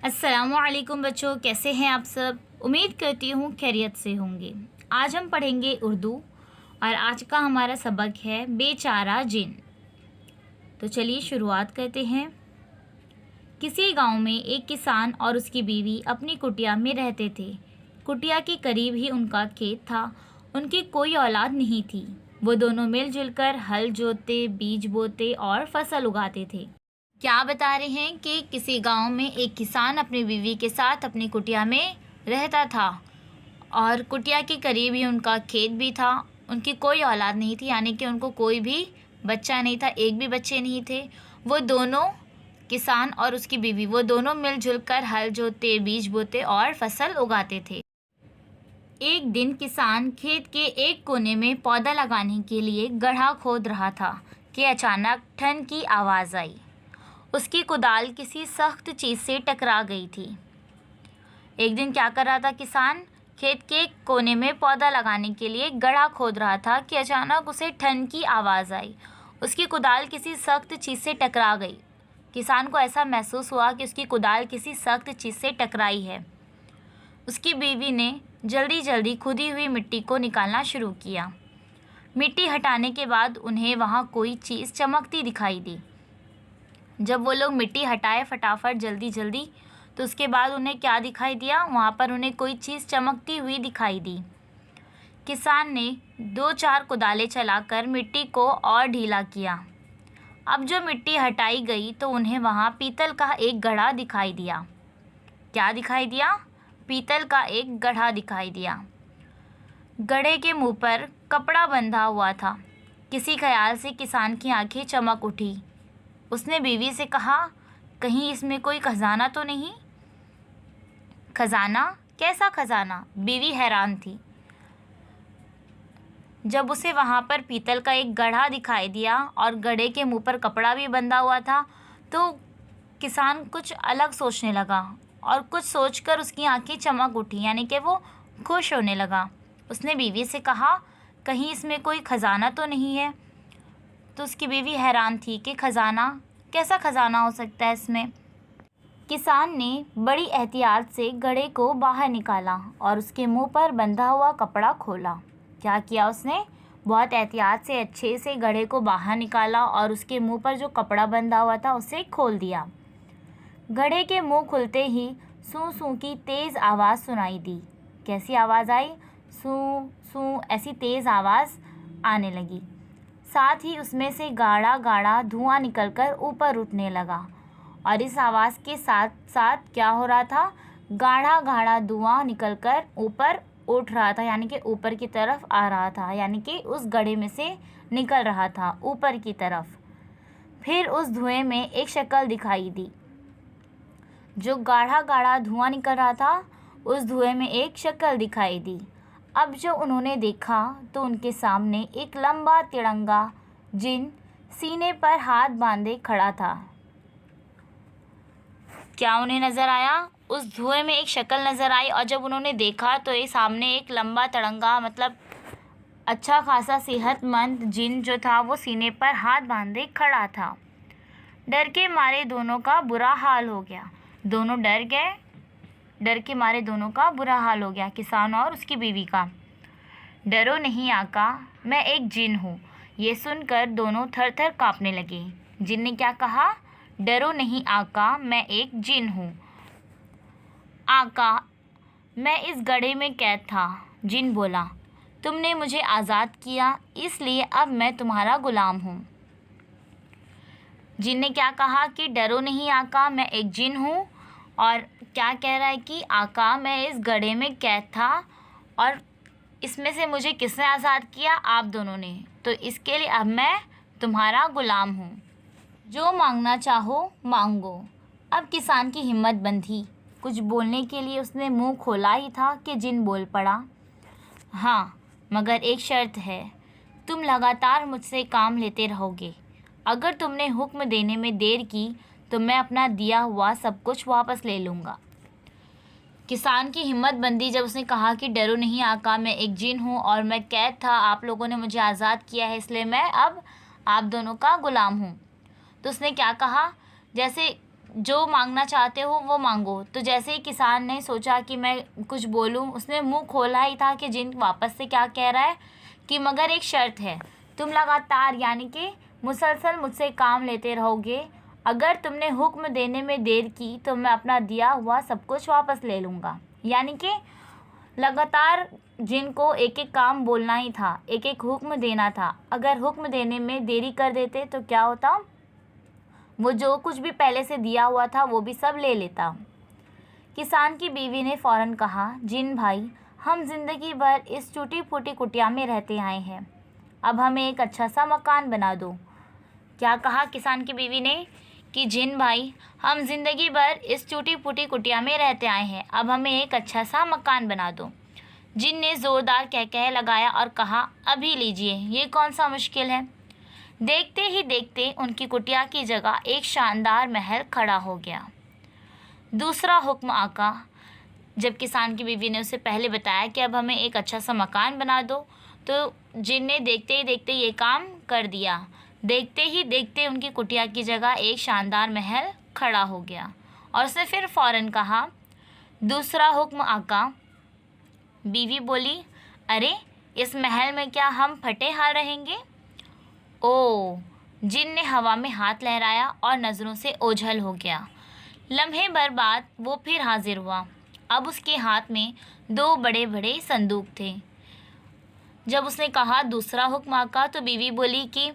अस्सलामुअलैकुम बच्चों, कैसे हैं आप सब। उम्मीद करती हूँ खैरियत से होंगे। आज हम पढ़ेंगे उर्दू और आज का हमारा सबक है बेचारा जिन। तो चलिए शुरुआत करते हैं। किसी गांव में एक किसान और उसकी बीवी अपनी कुटिया में रहते थे। कुटिया के करीब ही उनका खेत था। उनकी कोई औलाद नहीं थी। वो दोनों मिलजुल कर हल जोतते, बीज बोते और फसल उगाते थे। क्या बता रहे हैं कि किसी गांव में एक किसान अपनी बीवी के साथ अपनी कुटिया में रहता था और कुटिया के करीब ही उनका खेत भी था। उनकी कोई औलाद नहीं थी, यानी कि उनको कोई भी बच्चा नहीं था, एक भी बच्चे नहीं थे। वो दोनों किसान और उसकी बीवी वो दोनों मिलजुल कर हल जोतते, बीज बोते और फसल उगाते थे। एक दिन किसान खेत के एक कोने में पौधा लगाने के लिए गड्ढा खोद रहा था कि अचानक ठन की आवाज़ आई। उसकी कुदाल किसी सख्त चीज़ से टकरा गई थी। एक दिन क्या कर रहा था किसान, खेत के कोने में पौधा लगाने के लिए गड्ढा खोद रहा था कि अचानक उसे ठन की आवाज़ आई। उसकी कुदाल किसी सख्त चीज़ से टकरा गई। किसान को ऐसा महसूस हुआ कि उसकी कुदाल किसी सख्त चीज़ से टकराई है। उसकी बीवी ने जल्दी जल्दी खुदी हुई मिट्टी को निकालना शुरू किया। मिट्टी हटाने के बाद उन्हें वहाँ कोई चीज़ चमकती दिखाई दी। जब वो लोग मिट्टी हटाए फटाफट जल्दी जल्दी, तो उसके बाद उन्हें क्या दिखाई दिया, वहाँ पर उन्हें कोई चीज़ चमकती हुई दिखाई दी। किसान ने 2-4 कुदालें चलाकर मिट्टी को और ढीला किया। अब जो मिट्टी हटाई गई तो उन्हें वहाँ पीतल का एक घड़ा दिखाई दिया। क्या दिखाई दिया? पीतल का एक घड़ा दिखाई दिया। घड़े के मुंह पर कपड़ा बंधा हुआ था। किसी ख्याल से किसान की आंखें चमक उठी। उसने बीवी से कहा, कहीं इसमें कोई खजाना तो नहीं? खजाना? कैसा खजाना? बीवी हैरान थी। जब उसे वहाँ पर पीतल का एक घड़ा दिखाई दिया और घड़े के मुंह पर कपड़ा भी बंधा हुआ था, तो किसान कुछ अलग सोचने लगा और कुछ सोचकर उसकी आंखें चमक उठी, यानी कि वो खुश होने लगा। उसने बीवी से कहा, कहीं इसमें कोई खजाना तो नहीं है? तो उसकी बीवी हैरान थी कि खजाना, कैसा खजाना हो सकता है इसमें। किसान ने बड़ी एहतियात से घड़े को बाहर निकाला और उसके मुंह पर बंधा हुआ कपड़ा खोला। क्या किया उसने? बहुत एहतियात से अच्छे से घड़े को बाहर निकाला और उसके मुंह पर जो कपड़ा बंधा हुआ था उसे खोल दिया। घड़े के मुंह खुलते ही सूं सूं की तेज़ आवाज़ सुनाई दी। कैसी आवाज़ आई? सूं सूं ऐसी तेज़ आवाज़ आने लगी। साथ ही उसमें से गाढ़ा गाढ़ा धुआं निकलकर ऊपर उठने लगा और इस आवाज़ के साथ साथ क्या हो रहा था? गाढ़ा गाढ़ा धुआं निकलकर ऊपर उठ रहा था, यानी कि ऊपर की तरफ आ रहा था, यानी कि उस घड़े में से निकल रहा था ऊपर की तरफ। फिर उस धुएं में एक शक्ल दिखाई दी। जो गाढ़ा गाढ़ा धुआं निकल रहा था, उस धुएं में एक शक्ल दिखाई दी। अब जो उन्होंने देखा तो उनके सामने एक लंबा तिरंगा जिन सीने पर हाथ बांधे खड़ा था। क्या उन्हें नज़र आया? उस धुएं में एक शक्ल नज़र आई और जब उन्होंने देखा तो ये सामने एक लंबा तिरंगा, मतलब अच्छा खासा सेहतमंद जिन जो था वो सीने पर हाथ बांधे खड़ा था। डर के मारे दोनों का बुरा हाल हो गया। दोनों डर गए। डर के मारे दोनों का बुरा हाल हो गया, किसान और उसकी बीवी का। डरो नहीं आका, मैं एक जिन हूँ। ये सुनकर दोनों थर थर काँपने लगे। जिन ने क्या कहा? डरो नहीं आका, मैं एक जिन हूँ। आका, मैं इस घड़े में कैद था। जिन बोला, तुमने मुझे आज़ाद किया, इसलिए अब मैं तुम्हारा गुलाम हूँ। जिन ने क्या कहा कि डरो नहीं आका, मैं एक जिन हूँ, और क्या कह रहा है कि आका, मैं इस घड़े में कैद था और इसमें से मुझे किसने आज़ाद किया? आप दोनों ने। तो इसके लिए अब मैं तुम्हारा गुलाम हूँ। जो मांगना चाहो मांगो। अब किसान की हिम्मत बंधी। कुछ बोलने के लिए उसने मुंह खोला ही था कि जिन बोल पड़ा, हाँ, मगर एक शर्त है। तुम लगातार मुझसे काम लेते रहोगे। अगर तुमने हुक्म देने में देर की तो मैं अपना दिया हुआ सब कुछ वापस ले लूँगा। किसान की हिम्मत बंदी जब उसने कहा कि डरो नहीं आका, मैं एक जिन हूँ और मैं कैद था, आप लोगों ने मुझे आज़ाद किया है, इसलिए मैं अब आप दोनों का गुलाम हूँ। तो उसने क्या कहा? जैसे जो मांगना चाहते हो वो मांगो। तो जैसे ही किसान ने सोचा कि मैं कुछ बोलूं, उसने मुंह खोला ही था कि जिन वापस से क्या कह रहा है कि मगर एक शर्त है, तुम लगातार यानी कि मुसलसल मुझसे काम लेते रहोगे। अगर तुमने हुक्म देने में देर की तो मैं अपना दिया हुआ सब कुछ वापस ले लूँगा। यानी कि लगातार जिनको एक एक काम बोलना ही था, एक एक हुक्म देना था। अगर हुक्म देने में देरी कर देते तो क्या होता, वो जो कुछ भी पहले से दिया हुआ था वो भी सब ले लेता। किसान की बीवी ने फ़ौरन कहा, जिन भाई, हम ज़िंदगी भर इस टूटी फूटी कुटिया में रहते आए हैं, अब हमें एक अच्छा सा मकान बना दो। क्या कहा किसान की बीवी ने कि जिन भाई, हम ज़िंदगी भर इस टूटी फूटी कुटिया में रहते आए हैं, अब हमें एक अच्छा सा मकान बना दो। जिन ने ज़ोरदार कह लगाया और कहा, अभी लीजिए, ये कौन सा मुश्किल है। देखते ही देखते उनकी कुटिया की जगह एक शानदार महल खड़ा हो गया। दूसरा हुक्म आका। जब किसान की बीवी ने उसे पहले बताया कि अब हमें एक अच्छा सा मकान बना दो, तो जिन ने देखते ही देखते ये काम कर दिया। देखते ही देखते उनकी कुटिया की जगह एक शानदार महल खड़ा हो गया और उसने फिर फ़ौरन कहा, दूसरा हुक्म आका। बीवी बोली, अरे इस महल में क्या हम फटे हाल रहेंगे। ओ, जिन ने हवा में हाथ लहराया और नज़रों से ओझल हो गया। लम्हे भर बाद वो फिर हाजिर हुआ। अब उसके हाथ में 2 बड़े बड़े संदूक थे। जब उसने कहा दूसरा हुक्म आका, तो बीवी बोली कि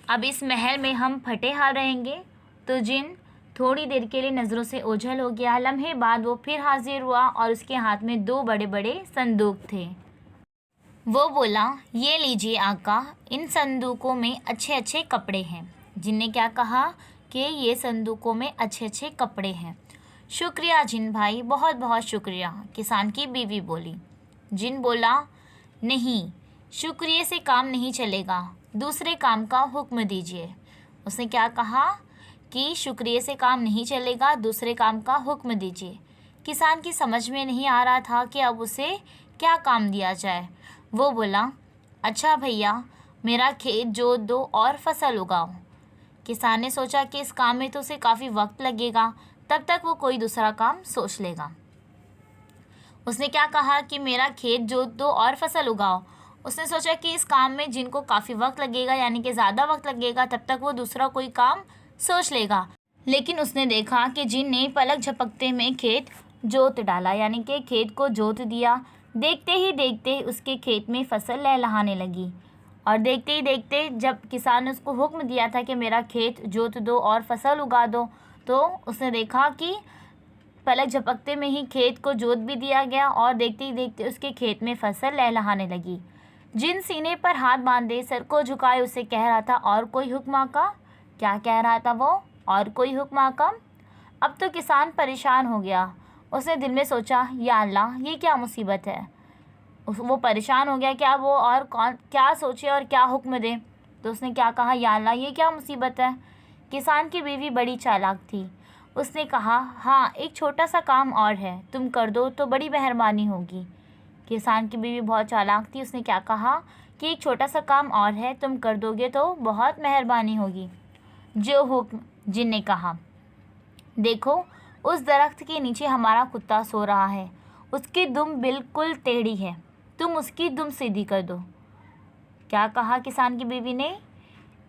अब इस महल में हम फटे हाल रहेंगे। तो जिन थोड़ी देर के लिए नज़रों से ओझल हो गया। लम्हे बाद वो फिर हाजिर हुआ और उसके हाथ में 2 बड़े बड़े संदूक थे। वो बोला, ये लीजिए आका, इन संदूकों में अच्छे अच्छे कपड़े हैं। जिन ने क्या कहा कि ये संदूकों में अच्छे अच्छे कपड़े हैं। शुक्रिया जिन भाई, बहुत बहुत शुक्रिया, किसान की बीवी बोली। जिन बोला, नहीं, शुक्रिया से काम नहीं चलेगा, दूसरे काम का हुक्म दीजिए। उसने क्या कहा कि शुक्रिया से काम नहीं चलेगा, दूसरे काम का हुक्म दीजिए। किसान की समझ में नहीं आ रहा था कि अब उसे क्या काम दिया जाए। वो बोला, अच्छा भैया, मेरा खेत जोत दो और फसल उगाओ। किसान ने सोचा कि इस काम में तो उसे काफ़ी वक्त लगेगा, तब तक वो कोई दूसरा काम सोच लेगा। उसने क्या कहा कि मेरा खेत जोत दो और फसल उगाओ। उसने सोचा कि इस काम में जिनको काफ़ी वक्त लगेगा, यानी कि ज़्यादा वक्त लगेगा, तब तक वो दूसरा कोई काम सोच लेगा। लेकिन उसने देखा कि जिन ने पलक झपकते में खेत जोत डाला, यानी कि खेत को जोत दिया। देखते ही देखते उसके खेत में फसल लहलहाने लगी। और देखते ही देखते जब किसान ने उसको हुक्म दिया था कि मेरा खेत जोत दो और फसल उगा दो, तो उसने देखा कि पलक झपकते में ही खेत को जोत भी दिया गया और देखते ही देखते उसके खेत में फसल लहलहाने लगी। जिन सीने पर हाथ बांधे सर को झुकाए उसे कह रहा था, और कोई हुक्म आका। क्या कह रहा था वो, और कोई हुक्म आका। अब तो किसान परेशान हो गया। उसने दिल में सोचा, या अल्लाह, ये क्या मुसीबत है। वो परेशान हो गया कि अब वो और कौन क्या सोचे और क्या हुक्म दे। तो उसने क्या कहा, या अल्लाह, ये क्या मुसीबत है। किसान की बीवी बड़ी चालाक थी। उसने कहा, हाँ, एक छोटा सा काम और है, तुम कर दो तो बड़ी मेहरबानी होगी। किसान की बीवी बहुत चालाक थी। उसने क्या कहा कि एक छोटा सा काम और है, तुम कर दोगे तो बहुत मेहरबानी होगी। जो हुक्म। जिन ने कहा, देखो, उस दरख्त के नीचे हमारा कुत्ता सो रहा है, उसकी दुम बिल्कुल टेढ़ी है, तुम उसकी दुम सीधी कर दो। क्या कहा किसान की बीवी ने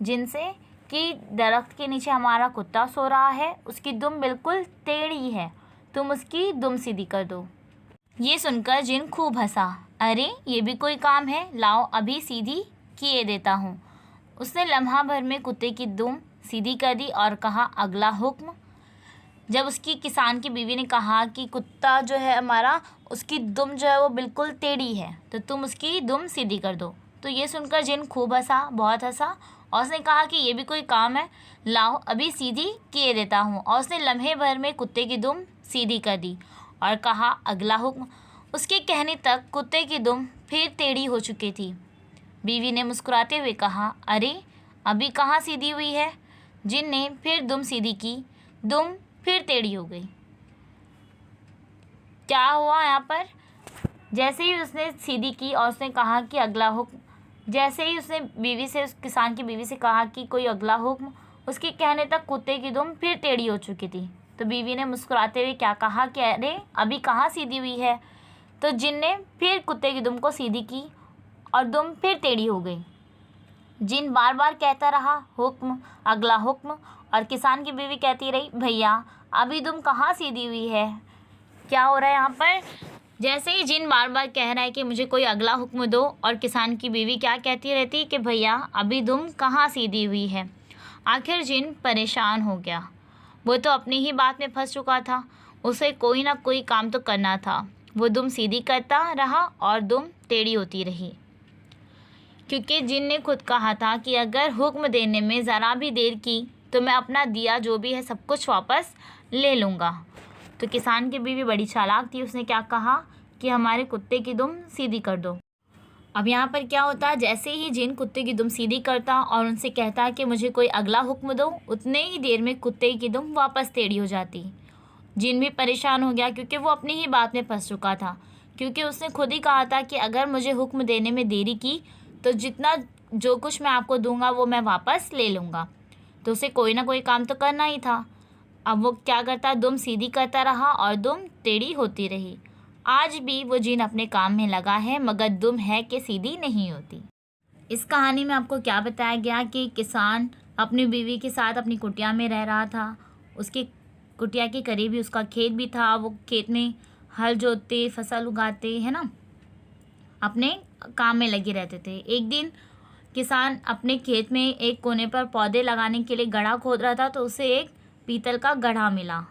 जिनसे कि दरख्त के नीचे हमारा कुत्ता सो रहा है, उसकी दुम बिल्कुल टेढ़ी है, तुम उसकी दुम सीधी कर दो। ये सुनकर जिन खूब हंसा। अरे ये भी कोई काम है, लाओ अभी सीधी किए देता हूँ। उसने लम्हा भर में कुत्ते की दुम सीधी कर दी और कहा, अगला हुक्म। जब उसकी किसान की बीवी ने कहा कि कुत्ता जो है हमारा, उसकी दुम जो है वो बिल्कुल टेढ़ी है, तो तुम उसकी दुम सीधी कर दो। तो ये सुनकर जिन खूब हंसा, बहुत हंसा, और उसने कहा कि ये भी कोई काम है, लाओ अभी सीधी किए देता हूँ। और उसने लम्हे भर में कुत्ते की दुम सीधी कर दी और कहा, अगला हुक्म। उसके कहने तक कुत्ते की दुम फिर टेढ़ी हो चुकी थी। बीवी ने मुस्कुराते हुए कहा, अरे अभी कहाँ सीधी हुई है। जिन ने फिर दुम सीधी की, दुम फिर टेढ़ी हो गई। क्या हुआ यहाँ पर, जैसे ही उसने सीधी की और उसने कहा कि अगला हुक्म, जैसे ही उसने बीवी से, उस किसान की बीवी से कहा कि कोई अगला हुक्म, उसके कहने तक कुत्ते की दुम फिर टेढ़ी हो चुकी थी। तो बीवी ने मुस्कुराते हुए क्या कहा कि अरे अभी कहाँ सीधी हुई है। तो जिन ने फिर कुत्ते की दुम को सीधी की और दुम फिर टेढ़ी हो गई। जिन बार बार कहता रहा हुक्म, अगला हुक्म, और किसान की बीवी कहती रही भैया अभी दुम कहाँ सीधी हुई है। क्या हो रहा है यहाँ पर, जैसे ही जिन बार बार कह रहा है कि मुझे कोई अगला हुक्म दो, और किसान की बीवी क्या कहती रहती कि भैया अभी दुम कहाँ सीधी हुई है। आखिर जिन परेशान हो गया, वो तो अपनी ही बात में फंस चुका था, उसे कोई ना कोई काम तो करना था। वो दुम सीधी करता रहा और दुम टेढ़ी होती रही, क्योंकि जिन ने खुद कहा था कि अगर हुक्म देने में ज़रा भी देर की तो मैं अपना दिया जो भी है सब कुछ वापस ले लूँगा। तो किसान की बीवी बड़ी चालाक थी, उसने क्या कहा कि हमारे कुत्ते की दुम सीधी कर दो। अब यहाँ पर क्या होता है, जैसे ही जिन कुत्ते की दुम सीधी करता और उनसे कहता कि मुझे कोई अगला हुक्म दो, उतने ही देर में कुत्ते की दुम वापस टेढ़ी हो जाती। जिन भी परेशान हो गया, क्योंकि वो अपनी ही बात में फंस चुका था, क्योंकि उसने खुद ही कहा था कि अगर मुझे हुक्म देने में देरी की तो जितना जो कुछ मैं आपको दूंगा वो मैं वापस ले लूँगा। तो उसे कोई ना कोई काम तो करना ही था। अब वो क्या करता, दुम सीधी करता रहा और दुम टेढ़ी होती रही। आज भी वो जिन अपने काम में लगा है, मगर दुम है कि सीधी नहीं होती। इस कहानी में आपको क्या बताया गया कि किसान अपनी बीवी के साथ अपनी कुटिया में रह रहा था। उसकी कुटिया के करीब ही उसका खेत भी था। वो खेत में हल जोतते, फसल उगाते, है ना, अपने काम में लगे रहते थे। एक दिन किसान अपने खेत में एक कोने पर पौधे लगाने के लिए गड्ढा खोद रहा था, तो उसे एक पीतल का गड्ढा मिला।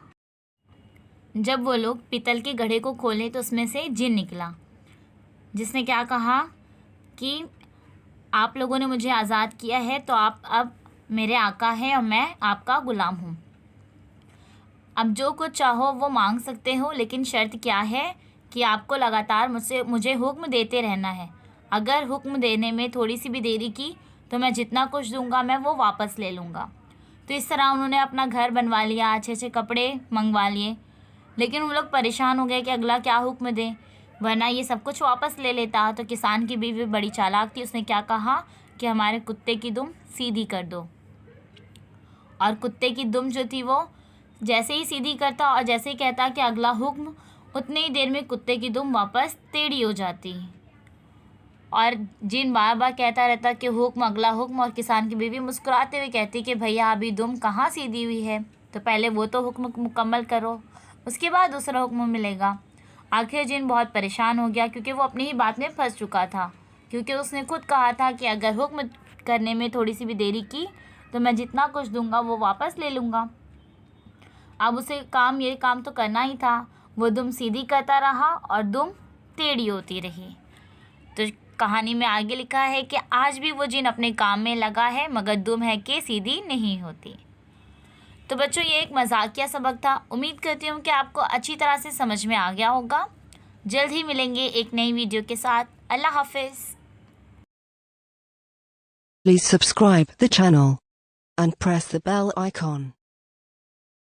जब वो लोग पीतल के गड्ढे को खोले तो उसमें से जिन निकला, जिसने क्या कहा कि आप लोगों ने मुझे आज़ाद किया है तो आप अब मेरे आका हैं और मैं आपका ग़ुलाम हूँ। अब जो कुछ चाहो वो मांग सकते हो, लेकिन शर्त क्या है कि आपको लगातार मुझे हुक्म देते रहना है। अगर हुक्म देने में थोड़ी सी भी देरी की तो मैं जितना कुछ दूंगा मैं वो वापस ले लूँगा। तो इस तरह उन्होंने अपना घर बनवा लिया, अच्छे अच्छे कपड़े मंगवा लिए, लेकिन वो लोग परेशान हो गए कि अगला क्या हुक्म दें, वरना ये सब कुछ वापस ले लेता। तो किसान की बीवी बड़ी चालाक थी, उसने क्या कहा कि हमारे कुत्ते की दुम सीधी कर दो। और कुत्ते की दुम जो थी वो जैसे ही सीधी करता और जैसे ही कहता कि अगला हुक्म, उतनी ही देर में कुत्ते की दुम वापस टेढ़ी हो जाती। और जिन बार बार कहता रहता कि हुक्म, अगला हुक्म, और किसान की बीवी मुस्कुराते हुए कहती कि भैया अभी दुम कहाँ सीधी हुई है, तो पहले वो तो हुक्म मुकम्मल करो, उसके बाद दूसरा हुक्म मिलेगा। आखिर जिन बहुत परेशान हो गया, क्योंकि वो अपनी ही बात में फंस चुका था, क्योंकि उसने खुद कहा था कि अगर हुक्म करने में थोड़ी सी भी देरी की तो मैं जितना कुछ दूंगा वो वापस ले लूँगा। अब उसे ये काम तो करना ही था। वो दुम सीधी करता रहा और दुम टेढ़ी होती रही। तो कहानी में आगे लिखा है कि आज भी वो जिन अपने काम में लगा है, मगर दुम है कि सीधी नहीं होती। तो बच्चों, ये एक मजाकिया सबक था। उम्मीद करती हूँ कि आपको अच्छी तरह से समझ में आ गया होगा। जल्द ही मिलेंगे एक नई वीडियो के साथ। अल्लाह हाफिज़। Please subscribe the channel and press the bell icon.